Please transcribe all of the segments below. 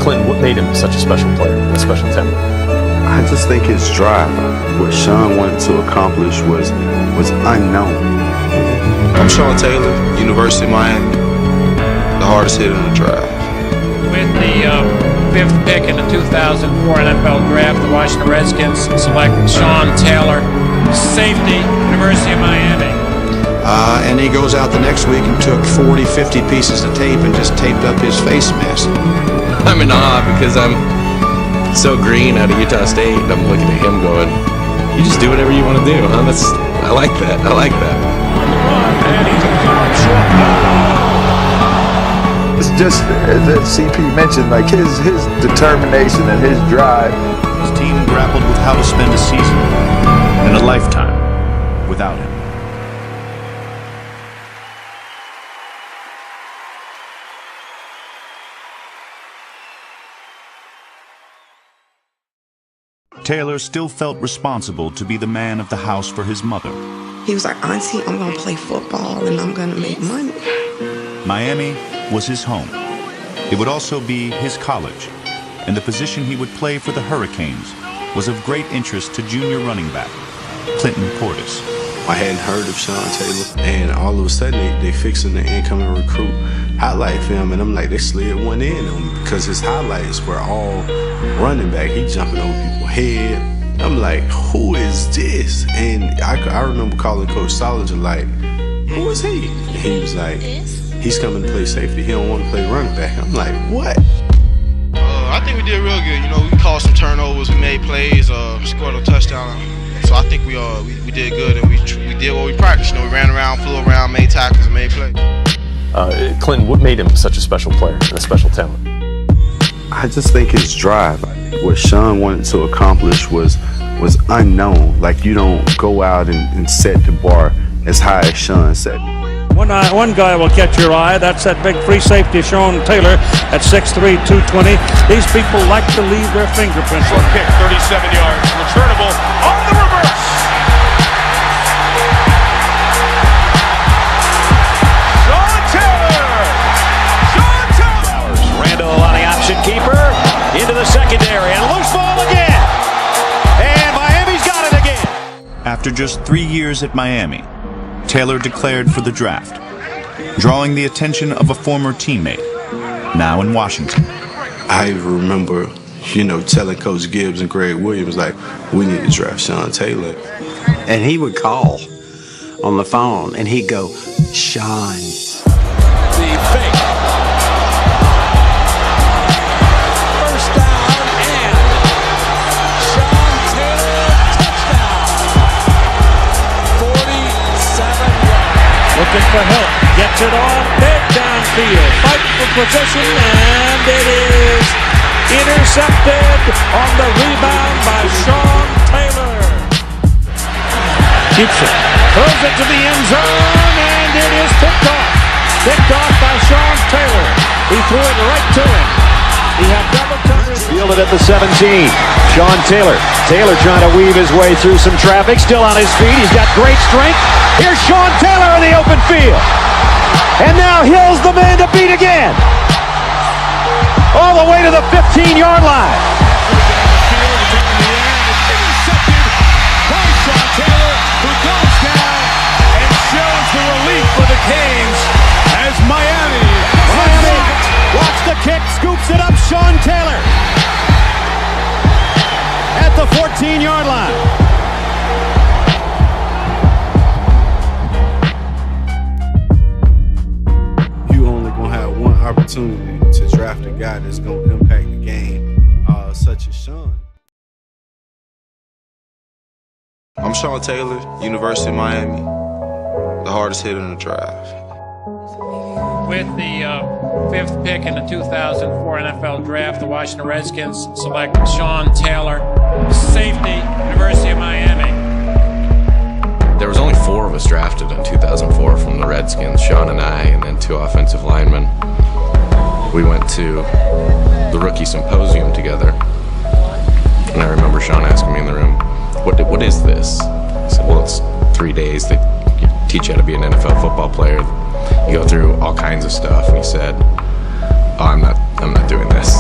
Clinton, what made him such a special player, a special talent? I just think his drive, what Sean wanted to accomplish was unknown. I'm Sean Taylor, University of Miami, the hardest hitter in the draft. With the fifth pick in the 2004 NFL Draft, the Washington Redskins select Sean Taylor, safety, University of Miami. And he goes out the next week and took 40, 50 pieces of tape and just taped up his face mask. I'm in awe because I'm so green out of Utah State. I'm looking at him going, you just do whatever you want to do, huh? I like that. I like that. And he's a It's just, as CP mentioned, like his determination and his drive. His team grappled with how to spend a season and a lifetime without him. Taylor still felt responsible to be the man of the house for his mother. He was like, Auntie, I'm going to play football and I'm going to make money. Miami was his home. It would also be his college, and the position he would play for the Hurricanes was of great interest to junior running back Clinton Portis. I hadn't heard of Sean Taylor, and all of a sudden they fixing the incoming recruit highlight film, and I'm like, they slid one in on me because his highlights were all running back. He jumping over people's head. I'm like, who is this? And I remember calling Coach Solinger like, who is he? And he was like, he's coming to play safety. He don't want to play running back. I'm like, what? I think we did real good. You know, we caused some turnovers, we made plays, scored a touchdown. So I think we did good, and we did what we practiced. You know, we ran around, flew around, made tackles, and made plays. Clinton, what made him such a special player and a special talent? I just think his drive, what Sean wanted to accomplish was unknown. Like, you don't go out and set the bar as high as Sean set. One guy will catch your eye. That's that big free safety, Sean Taylor, at 6'3", 220. These people like to leave their fingerprints. Short kick, 37 yards, returnable on the reverse. Sean Taylor! Sean Taylor! Randall on the option keeper, into the secondary, and loose ball again. And Miami's got it again. After just 3 years at Miami, Taylor declared for the draft, drawing the attention of a former teammate, now in Washington. I remember, telling Coach Gibbs and Greg Williams, like, we need to draft Sean Taylor. And he would call on the phone and he'd go, Sean. The fake. First down and Sean Taylor touchdown. 47 yards. Looking for help. Gets it off. Big downfield. Fight for position. And it is intercepted on the rebound by Sean Taylor. Keeps it. Throws it to the end zone. And it is picked off. Picked off by Sean Taylor. He threw it right to him. He had double coverage. Fielded at the 17. Sean Taylor. Taylor trying to weave his way through some traffic. Still on his feet. He's got great strength. Here's Sean Taylor in the open field. And now Hill's the man to beat again. All the way to the 15-yard line. Intercepted by Sean Taylor, who goes down and shows the relief for the Canes as Miami. Watch the kick. Scoops it up. Sean Taylor at the 14-yard line. Opportunity to draft a guy that's going to impact the game, such as Sean. I'm Sean Taylor, University of Miami, the hardest hitter in the draft. With the fifth pick in the 2004 NFL Draft, the Washington Redskins select Sean Taylor, safety, University of Miami. There was only 4 of us drafted in 2004 from the Redskins, Sean and I, and then 2 offensive linemen. We went to the rookie symposium together, and I remember Sean asking me in the room, what is this? I said, well, it's 3 days. They teach you how to be an NFL football player. You go through all kinds of stuff. And he said, oh, I'm not doing this.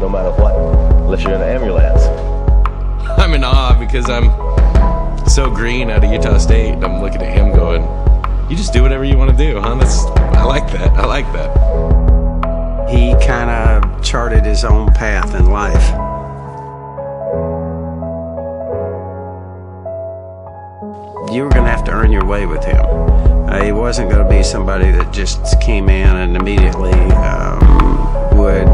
no matter what, unless you're in an ambulance. I'm in awe because I'm so green out of Utah State, and I'm looking at him going, you just do whatever you want to do, huh? I like that. I like that. He kind of charted his own path in life. You were going to have to earn your way with him. He wasn't going to be somebody that just came in and immediately would,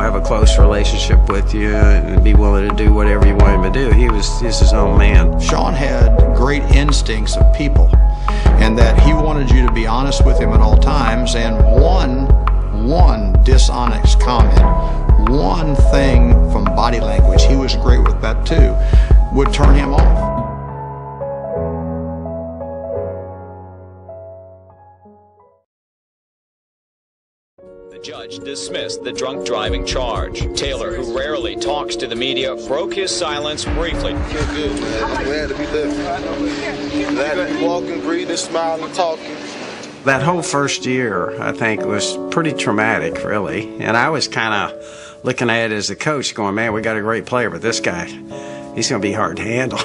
have a close relationship with you and be willing to do whatever you wanted him to do. He was his own man. Sean had great instincts of people, and that he wanted you to be honest with him at all times, and one dishonest comment, one thing from body language, he was great with that too, would turn him off. The judge dismissed the drunk driving charge. Taylor, who rarely talks to the media, broke his silence briefly. Feel good, man. I'm glad to be living. Glad to be walking, breathing, smiling, talking. That whole first year, I think, was pretty traumatic, really. And I was kind of looking at it as a coach going, man, we got a great player, but this guy, he's going to be hard to handle.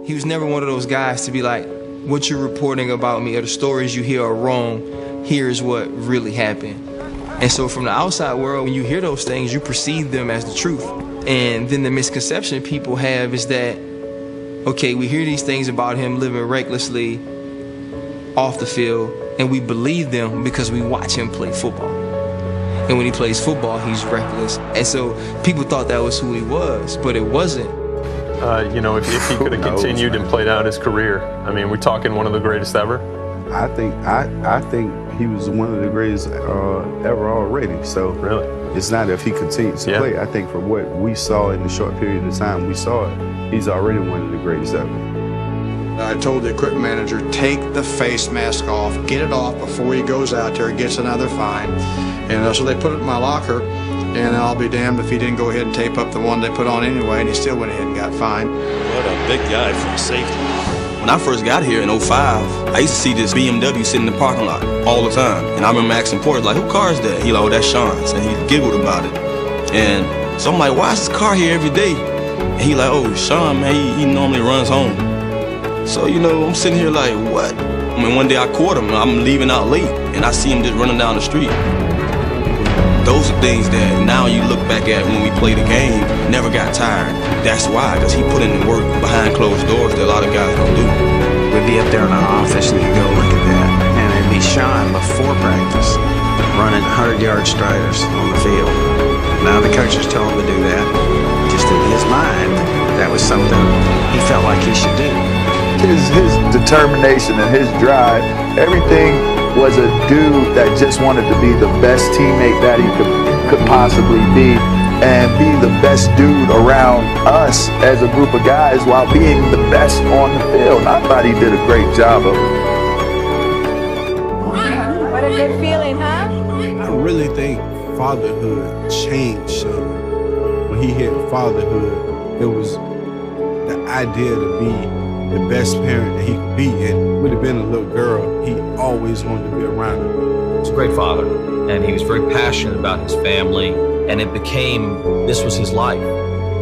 He was never one of those guys to be like, what you're reporting about me or the stories you hear are wrong, here's what really happened. And so from the outside world, when you hear those things, you perceive them as the truth. And then the misconception people have is that, okay, we hear these things about him living recklessly off the field, and we believe them because we watch him play football. And when he plays football, he's reckless. And so people thought that was who he was, but it wasn't. If he could have continued and played out his career, I mean, we're talking one of the greatest ever. I think he was one of the greatest ever already. So really, it's not if he continues to play. I think for what we saw in the short period of time we saw it, he's already one of the greatest ever. I told the equipment manager, take the face mask off, get it off before he goes out there and gets another fine. And so they put it in my locker, and I'll be damned if he didn't go ahead and tape up the one they put on anyway, and he still went ahead and got fined. What a big guy for safety. When I first got here in 05, I used to see this BMW sitting in the parking lot all the time. And I remember asking Porter, like, who car is that? He like, oh, that's Sean's. And he giggled about it. And so I'm like, why is this car here every day? And he like, oh, Sean, man, he normally runs home. So, I'm sitting here like, what? I mean, one day I caught him, I'm leaving out late, and I see him just running down the street. Those are things that now you look back at when we play the game, never got tired. That's why, because he put in the work behind closed doors that a lot of guys don't do. We'd be up there in our office and you'd go look at that, and it'd be Sean before practice, running 100-yard striders on the field. Now the coaches told him to do that. Just in his mind, that was something he felt like he should do. His determination and his drive, everything was a dude that just wanted to be the best teammate that he could possibly be, and be the best dude around us as a group of guys while being the best on the field. I thought he did a great job of it. What a good feeling, huh? I really think fatherhood changed Sean. When he hit fatherhood, it was the idea to be the best parent that he could be. And would have been a little girl, he always wanted to be around her. He was a great father, and he was very passionate about his family, and it became, this was his life.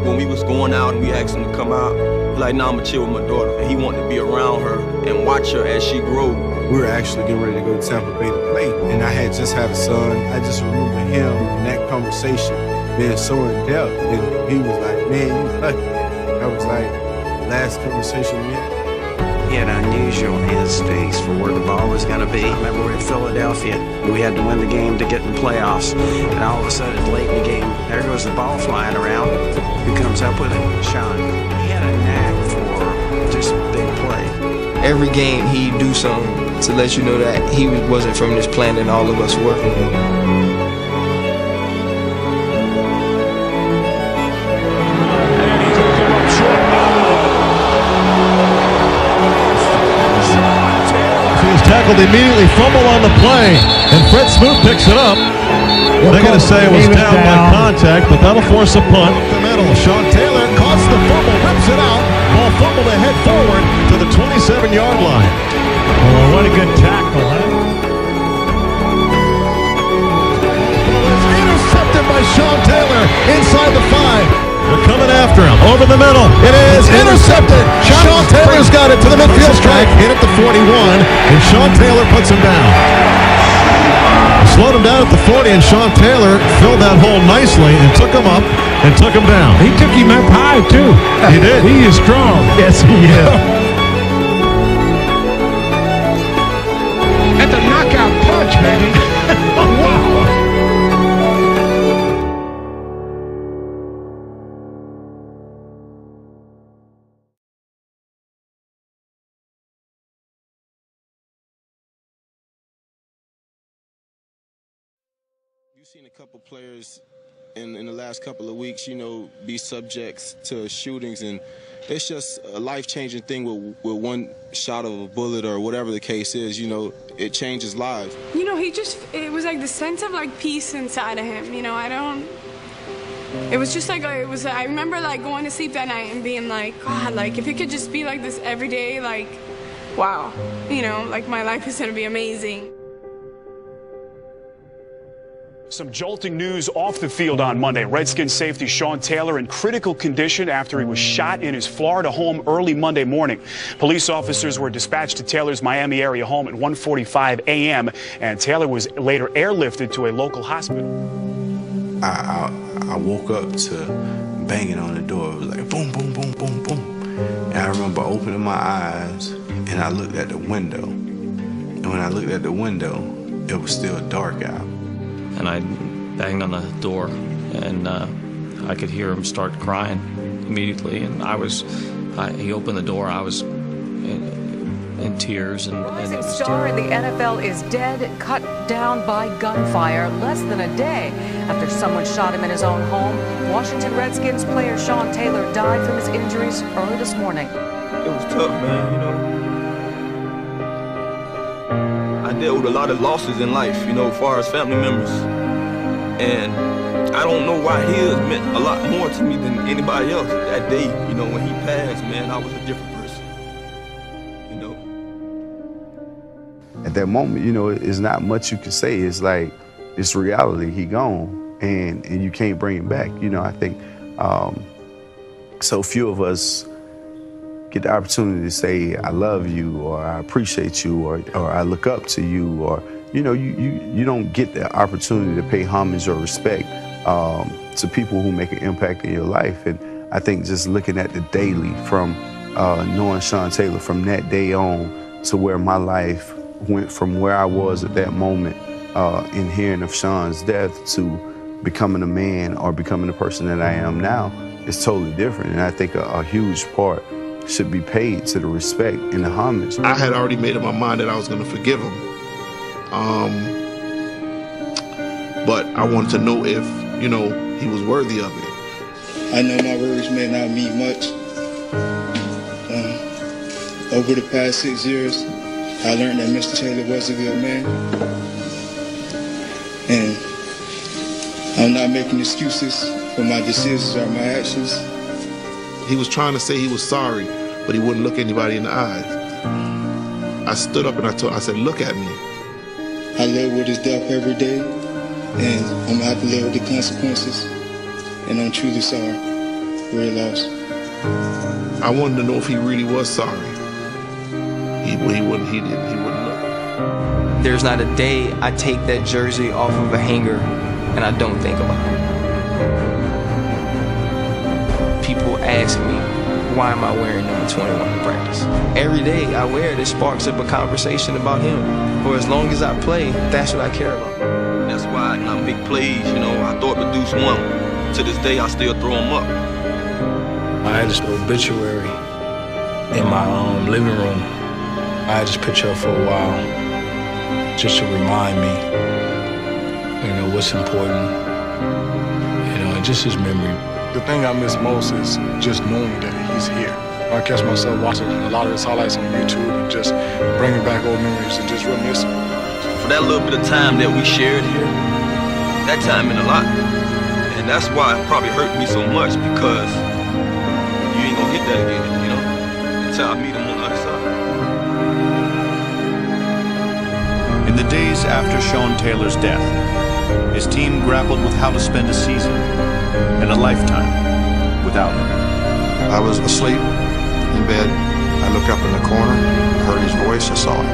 When we was going out and we asked him to come out, he like, nah, I'm gonna chill with my daughter. And he wanted to be around her and watch her as she grew. We were actually getting ready to go to Tampa Bay to play, and I had just had a son. I just remember him in that conversation being so in depth, and he was like, man, you lucky. I was like, last conversation we had. He had unusual instincts for where the ball was going to be. I remember we were in Philadelphia. We had to win the game to get in the playoffs. And all of a sudden, late in the game, there goes the ball flying around. Who comes up with it? Sean. He had a knack for just big play. Every game, he'd do something to let you know that he wasn't from this planet and all of us were. Tackled immediately, fumble on the play, and Fred Smoot picks it up. They're going to say it was down by contact, but that'll force a punt. The middle, Sean Taylor caught the fumble, rips it out. Ball fumble to head forward to the 27-yard line. Oh, what a good tackle, huh? of the 5. They're coming after him. Over the middle. It is intercepted. Sean Taylor's got it to the midfield strike. In at the 41. And Sean Taylor puts him down. Slowed him down at the 40, and Sean Taylor filled that hole nicely and took him up and took him down. He took him up high, too. He did. He is strong. Yes, he is. That's a knockout punch, baby. Wow. You've seen a couple players in the last couple of weeks, be subjects to shootings, and it's just a life-changing thing with one shot of a bullet or whatever the case is. It changes lives. It was like the sense of like peace inside of him. It was just like, I remember like going to sleep that night and being like, God, like if it could just be like this every day, like, wow, like my life is gonna be amazing. Some jolting news off the field on Monday. Redskins safety Sean Taylor in critical condition after he was shot in his Florida home early Monday morning. Police officers were dispatched to Taylor's Miami area home at 1:45 a.m. and Taylor was later airlifted to a local hospital. I woke up to banging on the door. It was like boom, boom, boom, boom, boom. And I remember opening my eyes and I looked at the window. And when I looked at the window, it was still dark out. And I banged on the door, and I could hear him start crying immediately. And he opened the door. I was in tears. And Rising star in the NFL is dead, cut down by gunfire less than a day after someone shot him in his own home. Washington Redskins player Sean Taylor died from his injuries early this morning. It was tough, man, I dealt with a lot of losses in life, as far as family members. And I don't know why his meant a lot more to me than anybody else that day. When he passed, man, I was a different person. At that moment, it's not much you can say. It's like, it's reality. He gone, and you can't bring him back. I think so few of us get the opportunity to say, I love you, or I appreciate you, or I look up to you, or, you don't get the opportunity to pay homage or respect to people who make an impact in your life. And I think just looking at the daily from knowing Sean Taylor from that day on to where my life went from where I was at that moment in hearing of Sean's death to becoming a man or becoming the person that I am now is totally different. And I think a huge part should be paid to the respect and the homage. I had already made up my mind that I was going to forgive him. But I wanted to know if, he was worthy of it. I know my words may not mean much. Over the past 6 years, I learned that Mr. Taylor was a good man. And I'm not making excuses for my decisions or my actions. He was trying to say he was sorry, but he wouldn't look anybody in the eyes. I stood up and I said, look at me. I live with his death every day, and I'm gonna have to live with the consequences. And I'm truly sorry for your loss. I wanted to know if he really was sorry. He wouldn't look. There's not a day I take that jersey off of a hanger and I don't think about him. People ask me, why am I wearing number 21 in practice? Every day I wear it, it sparks up a conversation about him. For as long as I play, that's what I care about. That's why I make plays, I thought the Deuce won. To this day, I still throw him up. I had this obituary in my living room. I had this picture up for a while, just to remind me, what's important, and just his memory. The thing I miss most is just knowing that he's here. I catch myself watching a lot of his highlights on YouTube and just bringing back old memories and just reminiscing. For that little bit of time that we shared here, that time meant a lot. And that's why it probably hurt me so much, because you ain't gonna get that again, until I meet him on the other side. In the days after Sean Taylor's death, his team grappled with how to spend a season. and a lifetime without him. I was asleep in bed. I looked up in the corner, I heard his voice, I saw him.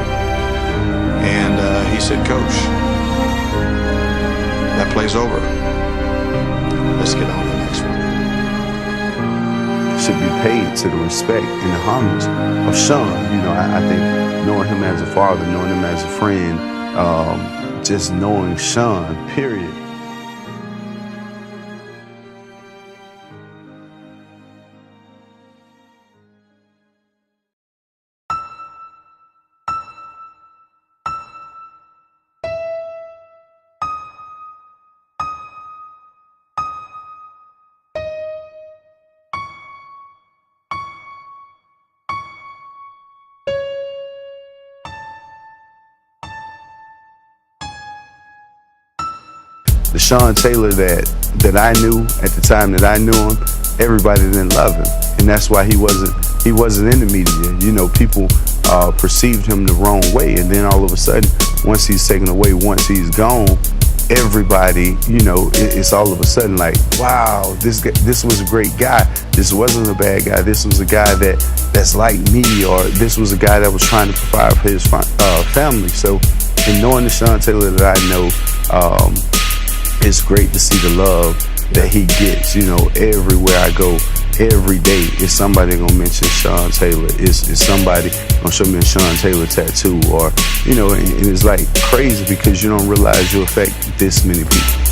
And he said, "Coach, that play's over. Let's get on to the next one." Should be paid to the respect and the homage of Sean. You know, I think knowing him as a father, knowing him as a friend, just knowing Sean, period. The Sean Taylor that I knew at the time that I knew him, everybody didn't love him, and that's why he wasn't in the media. You know, people perceived him the wrong way, and then all of a sudden, once he's taken away, once he's gone, everybody, you know, it's all of a sudden like, wow, this was a great guy. This wasn't a bad guy. This was a guy that's like me, or this was a guy that was trying to provide for his family. So, in knowing the Sean Taylor that I know, it's great to see the love that he gets. You know, everywhere I go, every day, is somebody gonna mention Sean Taylor. Is somebody gonna show me a Sean Taylor tattoo, or, you know, and it's like crazy because you don't realize you affect this many people.